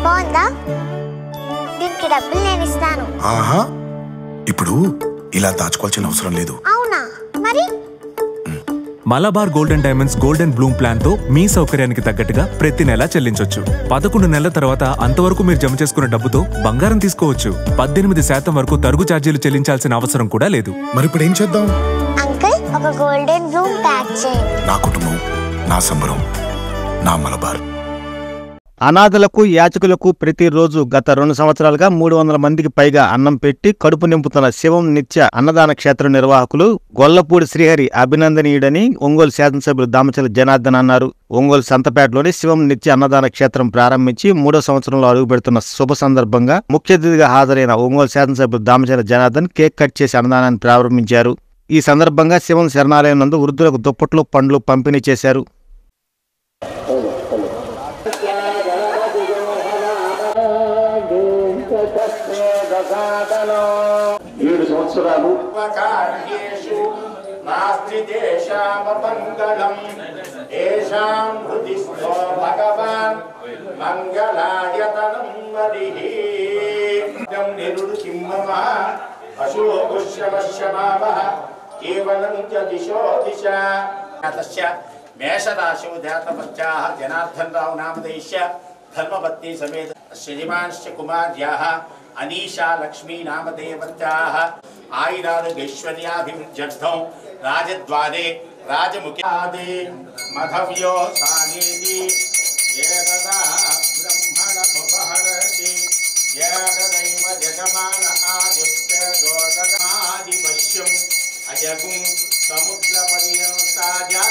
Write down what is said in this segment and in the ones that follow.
బాగుందా? దీనికి డబ్బులు నేను ఇస్తాను. ఆహా, ఇప్పుడు ఇలా దాచుకోవాల్సిన అవసరం లేదు. అవునా? మరి Malabar golden diamonds golden Bloom plan తో మీ సౌకర్యానికి తగ్గట్టుగా ప్రతి నెల చెల్లించొచ్చు. 11 నెలల తర్వాత అంతవరకు మీరు జమ చేసుకున్న డబ్బుతో బంగారం తీసుకోవచ్చు. 18% వరకు తరుగు ఛార్జీలు చెల్లించాల్సిన అవసరం కూడా లేదు. మరి ఇప్పుడు ఏం చేద్దాం? అంకుల్, ఒక గోల్డెన్ బ్లూమ్ ప్యాక్ చేయండి. నా కుటుంబం, నా సంబరం, నా మలబార్. అనాథలకు, యాచకులకు ప్రతిరోజు గత 2 సంవత్సరాలుగా 300 మందికి పైగా అన్నం పెట్టి కడుపు నింపుతున్న శివం నిత్య అన్నదాన క్షేత్ర నిర్వాహకులు గొల్లపూడి శ్రీహరి అభినందనీయుడని ఒంగోలు శాసనసభ్యులు దామచల జనార్దన్ అన్నారు. ఒంగోలు సంతపేటలోని శివం నిత్య అన్నదాన క్షేత్రం ప్రారంభించి 3వ సంవత్సరంలో అడుగుపెడుతున్న శుభ సందర్భంగా ముఖ్య అతిథిగా హాజరైన ఒంగోలు శాసనసభ్యులు దామచల జనార్దన్ కేక్ కట్ చేసి అన్నదానాన్ని ప్రారంభించారు. ఈ సందర్భంగా శివం శరణాలయం నందు వృద్ధులకు దుప్పట్లు, పండ్లు పంపిణీ చేశారు. 7 సంవత్సరాలు మేషరాశో జాతపత్యాః జనార్దన్ రావు నామధేయస్య ధర్మపత్ని సమేత శ్రీమాన్శ్చ కుమార్యాః అనీషా లక్ష్మీ నామధేయపత్యాః ఆయురారోగ్యైశ్వర్యాభివృద్ధ్యర్థం రాజద్వారే రాజముఖ్యాదే మధవ్యో సానేతి ఏతదా బ్రహ్మణముపహరతి ఏతదైవ జగమాన ఆదిత్యదోషమాదిపశ్యం అజగుం సముద్రపర్యంతాజా.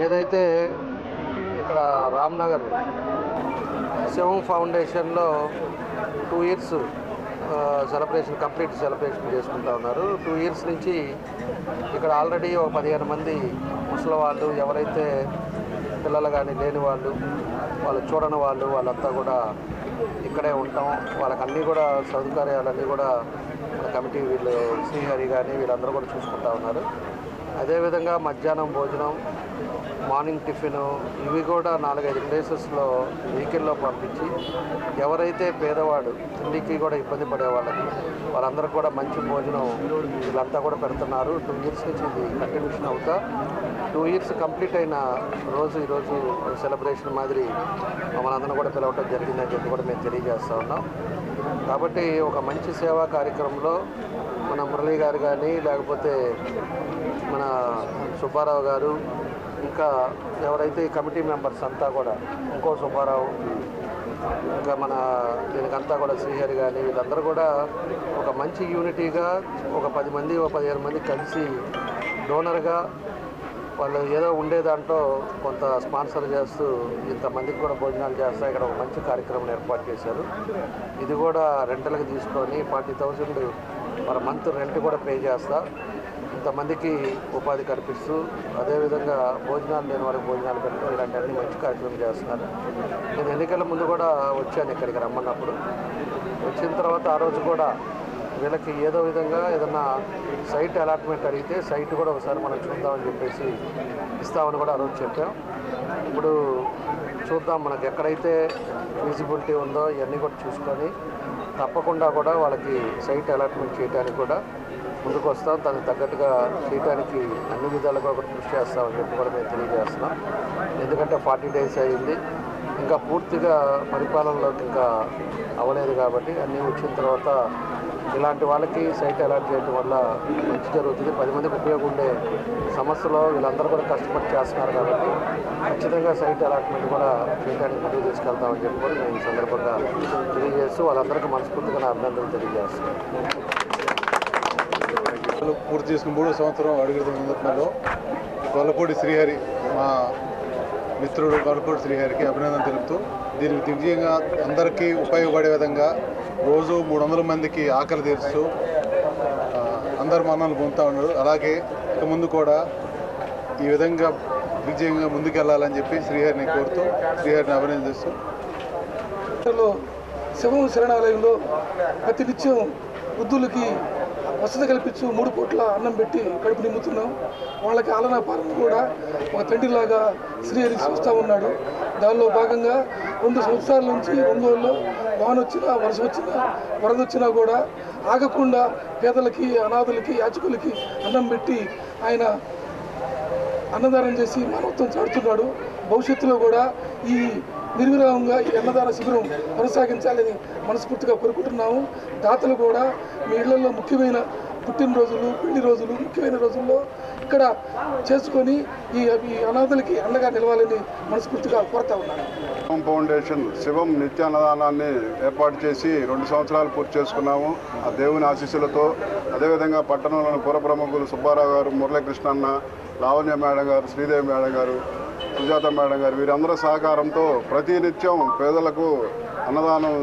ఏదైతే ఇక్కడ రామ్నగర్ శివం ఫౌండేషన్లో 2 years సెలబ్రేషన్ కంప్లీట్ సెలబ్రేషన్ చేసుకుంటూ ఉన్నారు. 2 years నుంచి ఇక్కడ ఆల్రెడీ ఒక 15 మంది ముసలి వాళ్ళు, ఎవరైతే పిల్లలు కానీ లేని వాళ్ళు, వాళ్ళు చూడని వాళ్ళు, వాళ్ళంతా కూడా ఇక్కడే ఉంటాం. వాళ్ళకి అన్నీ కూడా సౌకర్యాలన్నీ కూడా మన కమిటీ వీళ్ళు శ్రీహరి కానీ వీళ్ళందరూ కూడా చూసుకుంటూ ఉన్నారు. అదేవిధంగా మధ్యాహ్నం భోజనం, మార్నింగ్ టిఫిన్ ఇవి కూడా 4-5 ప్లేసెస్లో వెహికల్లో పంపించి ఎవరైతే పేదవాడు తిండికి కూడా ఇబ్బంది పడే వాళ్ళందరికీ కూడా మంచి భోజనం వీళ్ళంతా కూడా పెడుతున్నారు. 2 years నుంచి ఇది కంటిన్యూషన్ అవుతా 2 years కంప్లీట్ అయిన రోజు ఈరోజు సెలబ్రేషన్ మాదిరి మమ్మల్ని అందరూ కూడా పిలవటం జరిగిందని చెప్పి కూడా మేము తెలియజేస్తూ ఉన్నాం. కాబట్టి ఒక మంచి సేవా కార్యక్రమంలో మన మురళీ గారు కానీ, లేకపోతే మన సుబ్బారావు గారు, ఇంకా ఎవరైతే కమిటీ మెంబర్స్ అంతా కూడా, ఇంకో సుబ్బారావు, ఇంకా మన దీనికంతా కూడా శ్రీహరి కానీ వీళ్ళందరూ కూడా ఒక మంచి యూనిటీగా ఒక 10 మంది 15 మంది కలిసి డోనర్గా వాళ్ళు ఏదో ఉండే దాంట్లో కొంత స్పాన్సర్ చేస్తూ ఇంతమందికి కూడా భోజనాలు చేస్తా ఇక్కడ ఒక మంచి కార్యక్రమం ఏర్పాటు చేశారు. ఇది కూడా రెంటల్కి తీసుకొని 40,000 పర్ మంత్ రెంట్ కూడా పే చేస్తా ఇంతమందికి ఉపాధి కల్పిస్తూ, అదేవిధంగా భోజనాలు లేని వారికి భోజనాలు పెట్టడం ఇలాంటి అన్ని మంచి కార్యక్రమం చేస్తున్నారు. నేను ఎన్నికల ముందు కూడా వచ్చాను ఇక్కడికి రమ్మన్నప్పుడు. వచ్చిన తర్వాత ఆ రోజు కూడా వీళ్ళకి ఏదో విధంగా ఏదన్నా సైట్ అలాట్మెంట్ అడిగితే సైట్ కూడా ఒకసారి మనం చూద్దామని చెప్పేసి ఇస్తామని కూడా ఆ రోజు చెప్పాం. ఇప్పుడు చూద్దాం మనకు ఎక్కడైతే ఫీజిబిలిటీ ఉందో ఇవన్నీ కూడా చూసుకొని తప్పకుండా కూడా వాళ్ళకి సైట్ అలాట్మెంట్ చేయడానికి కూడా ముందుకు వస్తాం. దానికి తగ్గట్టుగా చేయడానికి అన్ని విధాలుగా కూడా కృషి చేస్తామని చెప్పి కూడా మేము తెలియజేస్తున్నాం. ఎందుకంటే 40 days అయింది, ఇంకా పూర్తిగా పరిపాలనలోకి ఇంకా అవ్వలేదు. కాబట్టి అన్నీ వచ్చిన తర్వాత ఇలాంటి వాళ్ళకి సైట్ అలాట్ చేయడం వల్ల మంచి జరుగుతుంది. 10 మందికి ఉపయోగం ఉండే సమస్యలో వీళ్ళందరూ కూడా కష్టపడి చేస్తున్నారు. కాబట్టి ఖచ్చితంగా సైట్ అలాట్మెంట్ కూడా చేయడానికి ముందుకు తీసుకెళ్తామని చెప్పి కూడా నేను ఈ సందర్భంగా తెలియజేస్తూ వాళ్ళందరికీ మనస్ఫూర్తిగా నా అభినందనలు తెలియజేస్తున్నాను. పూర్తి చేసుకున్న 3వ సంవత్సరం అడుగుతున్న సందర్భంలో గొల్లపూడి శ్రీహరి, మా మిత్రుడు గొల్లపూడి శ్రీహరికి అభినందన తెలుపుతూ దీనికి దిగ్విజయంగా అందరికీ ఉపయోగపడే విధంగా రోజు 300 మందికి ఆకలి తీరుస్తూ అందరు మన్నలు పొందుతూ ఉన్నారు. అలాగే ఇక ముందు కూడా ఈ విధంగా దిగ్విజయంగా ముందుకెళ్లాలని చెప్పి శ్రీహరిని కోరుతూ శ్రీహరిని అభినందిస్తూ శివం శరణాలయంలో ప్రతినిత్యం వృద్ధులకి వసతి కల్పించు 3 పూట్ల అన్నం పెట్టి కడుపు నింపుతున్నాం. వాళ్ళకి ఆలనా పాలన కూడా ఒక తండ్రిలాగా శ్రీహరి చూస్తూ ఉన్నాడు. దానిలో భాగంగా 2 సంవత్సరాల నుంచి ఒంగోలులో వాన వచ్చినా, వర్షం వచ్చినా, వరద వచ్చినా కూడా ఆగకుండా పేదలకి, అనాథులకి, యాచకులకి అన్నం పెట్టి ఆయన అన్నదానం చేసి మానవత్వం చాటుతున్నాడు. భవిష్యత్తులో కూడా ఈ నిర్విరామంగా ఈ అన్నదాన శిబిరం కొనసాగించాలని మనస్ఫూర్తిగా కోరుకుంటున్నాము. దాతలు కూడా మీ ఇళ్లలో ముఖ్యమైన పుట్టినరోజులు, పెళ్లి రోజులు, ముఖ్యమైన రోజుల్లో ఇక్కడ చేసుకొని ఈ అనాథలకి అండగా నిలవాలని మనస్ఫూర్తిగా కోరుతా ఉన్నాను. శివం ఫౌండేషన్ శివం నిత్య అన్నదానాన్ని ఏర్పాటు చేసి 2 సంవత్సరాలు పూర్తి చేసుకున్నాము. ఆ దేవుని ఆశీస్సులతో అదేవిధంగా పట్టణంలోని పుర ప్రముఖులు సుబ్బారావు గారు, మురళీకృష్ణన్న, లావణ్య మేడం గారు, శ్రీదేవి మేడం గారు, సుజాత మేడం గారు వీరందరూ సహకారంతో ప్రతినిత్యం పేదలకు అన్నదానం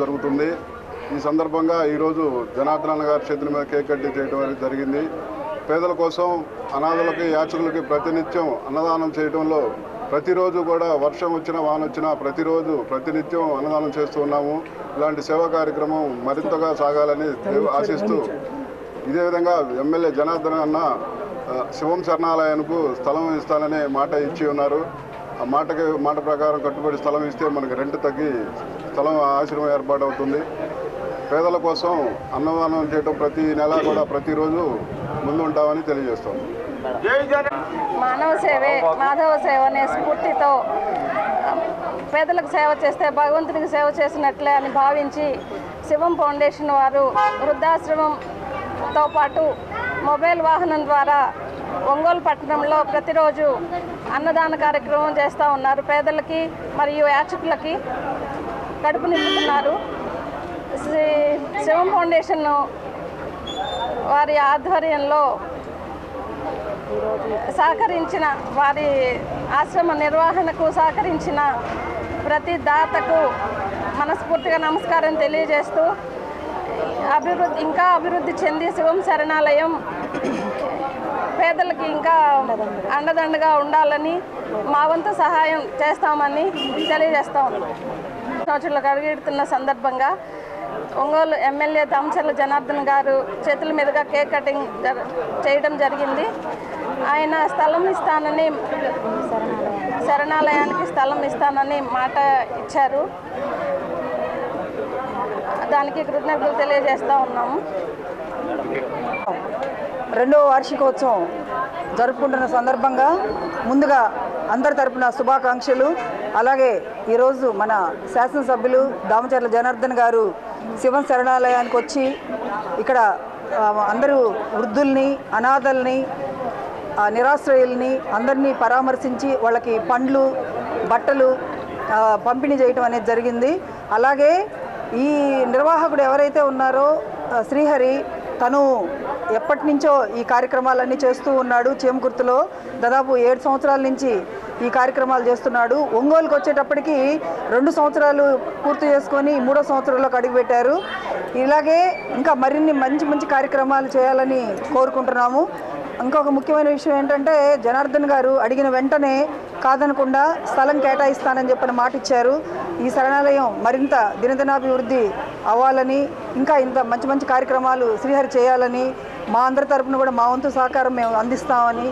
జరుగుతుంది. ఈ సందర్భంగా ఈరోజు జనార్దన గారి చేతుల మీద కేక్ కట్టి చేయడం జరిగింది. పేదల కోసం, అనాథులకి, యాచకులకి ప్రతినిత్యం అన్నదానం చేయడంలో ప్రతిరోజు కూడా వర్షం వచ్చినా, వాన వచ్చినా ప్రతినిత్యం అన్నదానం చేస్తూ ఉన్నాము. ఇలాంటి సేవా కార్యక్రమం మరింతగా సాగాలని ఆశిస్తూ ఇదే విధంగా ఎమ్మెల్యే జనార్దన అన్న శివం శరణాలయానికి స్థలం ఇస్తానని మాట ఇచ్చి ఉన్నారు. ఆ మాట ప్రకారం కట్టుబడి స్థలం ఇస్తే మనకి రెంట్ తగ్గి స్థలం ఆశ్రమం ఏర్పాటు అవుతుంది. పేదల కోసం అన్నదానం చేయడం ప్రతి నెల కూడా ప్రతిరోజు ముందు ఉంటామని తెలియజేస్తాం. మానవ సేవే మాధవ సేవ అనే స్ఫూర్తితో పేదలకు సేవ చేస్తే భగవంతునికి సేవ చేసినట్లే అని భావించి శివం ఫౌండేషన్ వారు వృద్ధాశ్రమంతో పాటు మొబైల్ వాహనం ద్వారా ఒంగోలు పట్టణంలో ప్రతిరోజు అన్నదాన కార్యక్రమం చేస్తూ ఉన్నారు. పేదలకి మరియు యాచకులకి కడుపు నింపుతున్నారు. శివం ఫౌండేషన్ వారి ఆధ్వర్యంలో సహకరించిన వారి ఆశ్రమ నిర్వహణకు సహకరించిన ప్రతి దాతకు మనస్ఫూర్తిగా నమస్కారం తెలియజేస్తూ ఇంకా అభివృద్ధి చెంది శివం శరణాలయం పేదలకి ఇంకా అండదండగా ఉండాలని మా వంతు సహాయం చేస్తామని తెలియజేస్తాం. సంవత్సరాలకు అడుగుతున్న సందర్భంగా ఒంగోలు ఎమ్మెల్యే దామచర్ల జనార్దన్ గారు చేతుల మీదుగా కేక్ కటింగ్ చేయడం జరిగింది. ఆయన స్థలం ఇస్తానని, శరణాలయానికి స్థలం ఇస్తానని మాట ఇచ్చారు. దానికి కృతజ్ఞతలు తెలియజేస్తూ ఉన్నాము. రెండవ వార్షికోత్సవం జరుపుకుంటున్న సందర్భంగా ముందుగా అందరి తరపున శుభాకాంక్షలు. అలాగే ఈరోజు మన శాసనసభ్యులు దామచర్ల జనార్దన్ గారు శివం శరణాలయానికి వచ్చి ఇక్కడ అందరూ వృద్ధుల్ని, అనాథల్ని, నిరాశ్రయుల్ని అందరినీ పరామర్శించి వాళ్ళకి పండ్లు, బట్టలు పంపిణీ చేయటం అనేది జరిగింది. అలాగే ఈ నిర్వాహకుడు ఎవరైతే ఉన్నారో శ్రీహరి, తను ఎప్పటి నుంచో ఈ కార్యక్రమాలన్నీ చేస్తూ ఉన్నాడు. చేమకుర్తిలో దాదాపు 7 సంవత్సరాల నుంచి ఈ కార్యక్రమాలు చేస్తున్నాడు. ఒంగోలుకి వచ్చేటప్పటికి 2 సంవత్సరాలు పూర్తి చేసుకొని 3వ సంవత్సరంలోకి అడుగుపెట్టారు. ఇలాగే ఇంకా మరిన్ని మంచి మంచి కార్యక్రమాలు చేయాలని కోరుకుంటున్నాము. ఇంకొక ముఖ్యమైన విషయం ఏంటంటే జనార్దన్ గారు అడిగిన వెంటనే కాదనకుండా స్థలం కేటాయిస్తానని చెప్పిన మాట ఇచ్చారు. ఈ శరణాలయం మరింత దినదినాభివృద్ధి అవ్వాలని, ఇంకా ఇంత మంచి మంచి కార్యక్రమాలు శ్రీహరి చేయాలని మా అందరి తరపున కూడా మా వంతు సహకారం మేము అందిస్తామని